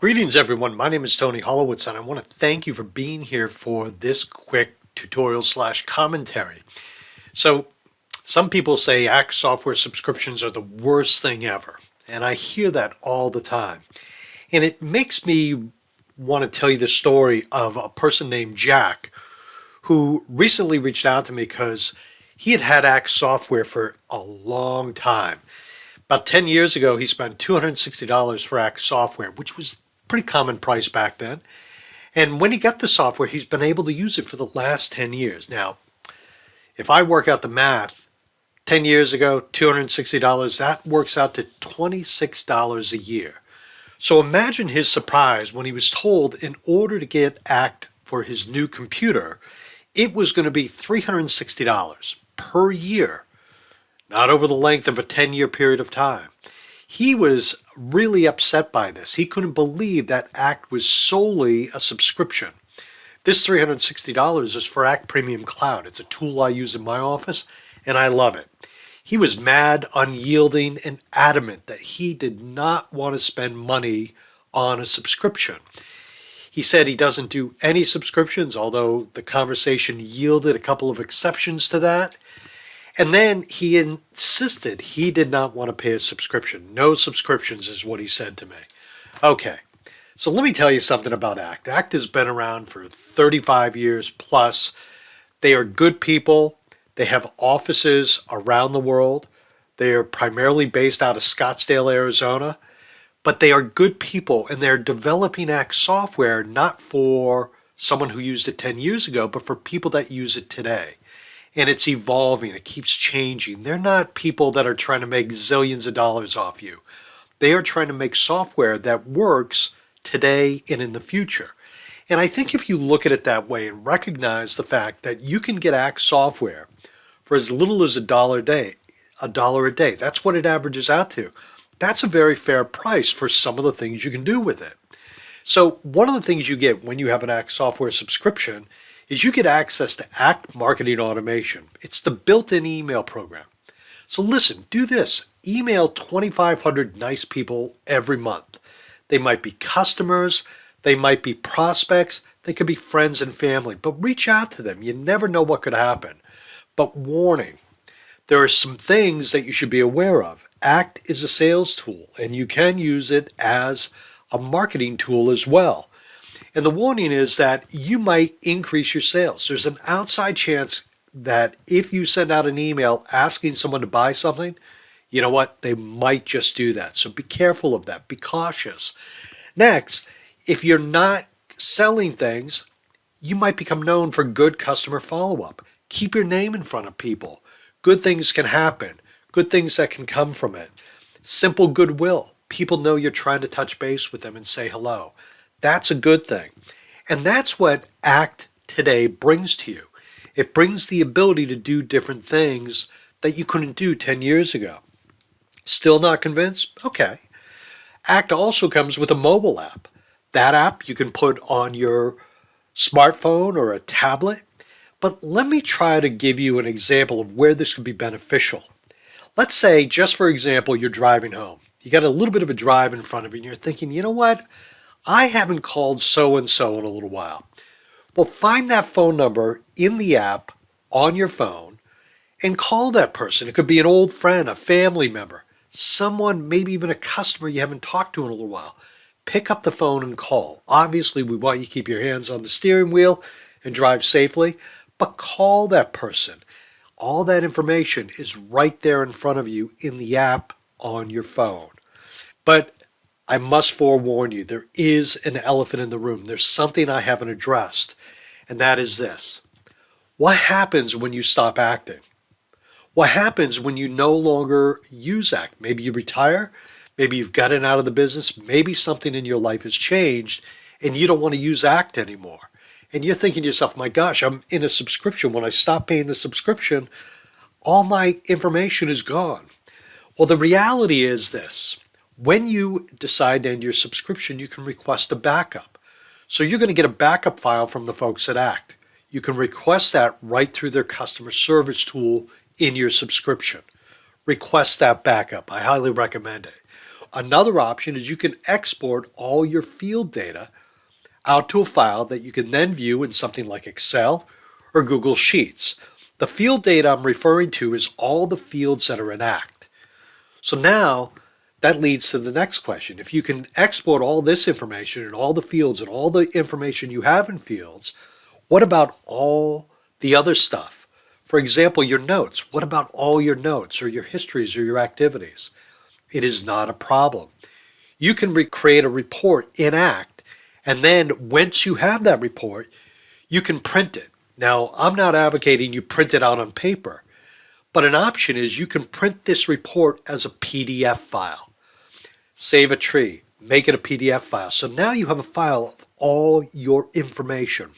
Greetings everyone, my name is Tony Holowitz and I want to thank you for being here for this quick tutorial slash commentary. So some people say Act software subscriptions are the worst thing ever, and I hear that all the time. And it makes me want to tell you the story of a person named Jack who recently reached out to me because he had had Act software for a long time. About 10 years ago, he spent $260 for Act software, which was pretty common price back then. And when he got the software, he's been able to use it for the last 10 years. Now, if I work out the math, 10 years ago, $260, that works out to $26 a year. So imagine his surprise when he was told in order to get Act for his new computer, it was going to be $360 per year, not over the length of a 10-year period of time. He was really upset by this. He couldn't believe that Act was solely a subscription. This $360 is for Act Premium Cloud. It's a tool I use in my office, and I love it. He was mad, unyielding, and adamant that he did not want to spend money on a subscription. He said he doesn't do any subscriptions, although the conversation yielded a couple of exceptions to that. And then he insisted he did not want to pay a subscription. No subscriptions is what he said to me. Okay, so let me tell you something about Act. Act has been around for 35 years plus. They are good people. They have offices around the world. They are primarily based out of Scottsdale, Arizona. But they are good people, and they're developing Act software not for someone who used it 10 years ago, but for people that use it today. And it's evolving. It keeps changing. They're not people that are trying to make zillions of dollars off you. They are trying to make software that works today and in the future. And I think if you look at it that way and recognize the fact that you can get Act software for as little as $1 a day, that's what it averages out to. That's a very fair price for some of the things you can do with it. So one of the things you get when you have an Act software subscription is you get access to Act Marketing Automation. It's the built-in email program. So listen, do this. Email 2,500 nice people every month. They might be customers, they might be prospects, they could be friends and family, but reach out to them. You never know what could happen. But warning, there are some things that you should be aware of. Act is a sales tool, and you can use it as a marketing tool as well. And the warning is that you might increase your sales. There's an outside chance that if you send out an email asking someone to buy something, you know what? They might just do that. So be careful of that. Be cautious. Next, if you're not selling things, you might become known for good customer follow-up. Keep your name in front of people. Good things can happen. Good things that can come from it. Simple goodwill. People know you're trying to touch base with them and say hello. That's a good thing. And that's what Act today brings to you. It brings the ability to do different things that you couldn't do 10 years ago. Still not convinced? Okay. Act also comes with a mobile app. That app you can put on your smartphone or a tablet. But let me try to give you an example of where this could be beneficial. Let's say, just for example, you're driving home. You got a little bit of a drive in front of you and you're thinking, you know what? I haven't called so-and-so in a little while. Well, find that phone number in the app on your phone and call that person. It could be an old friend, a family member, someone, maybe even a customer you haven't talked to in a little while. Pick up the phone and call. Obviously, we want you to keep your hands on the steering wheel and drive safely, but call that person. All that information is right there in front of you in the app on your phone. But I must forewarn you, there is an elephant in the room. There's something I haven't addressed, and that is this. What happens when you stop acting? What happens when you no longer use Act? Maybe you retire, maybe you've gotten out of the business, maybe something in your life has changed, and you don't want to use Act anymore. And you're thinking to yourself, my gosh, I'm in a subscription. When I stop paying the subscription, all my information is gone. Well, the reality is this. When you decide to end your subscription, you can request a backup. So you're going to get a backup file from the folks at Act. You can request that right through their customer service tool in your subscription. Request that backup. I highly recommend it. Another option is you can export all your field data out to a file that you can then view in something like Excel or Google Sheets. The field data I'm referring to is all the fields that are in ACT. So now that leads to the next question. If you can export all this information and all the fields and all the information you have in fields, what about all the other stuff? For example, your notes. What about all your notes or your histories or your activities? It is not a problem. You can create a report in ACT, and then once you have that report, you can print it. Now, I'm not advocating you print it out on paper, but an option is you can print this report as a PDF file. Save a tree, make it a PDF file. So now you have a file of all your information,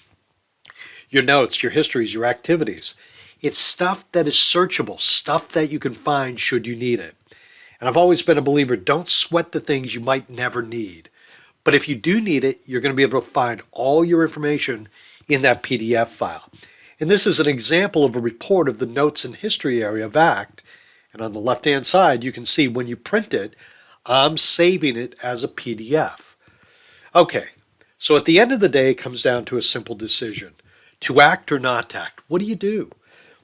your notes, your histories, your activities. It's stuff that is searchable, stuff that you can find should you need it. And I've always been a believer, don't sweat the things you might never need. But if you do need it, you're going to be able to find all your information in that PDF file. And this is an example of a report of the notes and history area of ACT. And on the left-hand side, you can see when you print it, I'm saving it as a PDF. Okay, so at the end of the day, it comes down to a simple decision. To act or not to act. What do you do?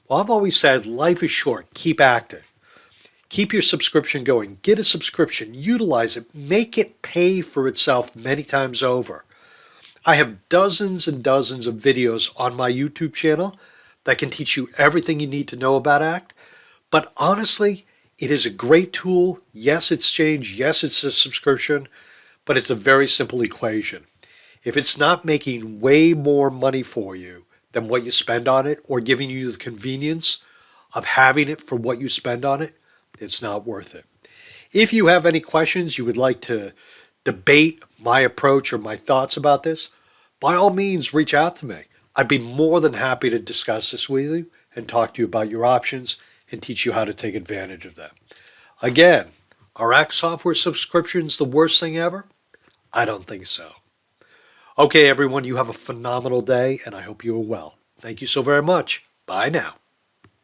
Well, I've always said life is short. Keep acting. Keep your subscription going. Get a subscription. Utilize it. Make it pay for itself many times over. I have dozens and dozens of videos on my YouTube channel that can teach you everything you need to know about ACT. But honestly, it is a great tool. Yes, it's changed. Yes, it's a subscription, but it's a very simple equation. If it's not making way more money for you than what you spend on it, or giving you the convenience of having it for what you spend on it, it's not worth it. If you have any questions you would like to debate my approach or my thoughts about this, by all means, reach out to me. I'd be more than happy to discuss this with you and talk to you about your options and teach you how to take advantage of them. Again, are Act Software Subscriptions the worst thing ever? I don't think so. Okay, everyone, you have a phenomenal day, and I hope you are well. Thank you so very much. Bye now.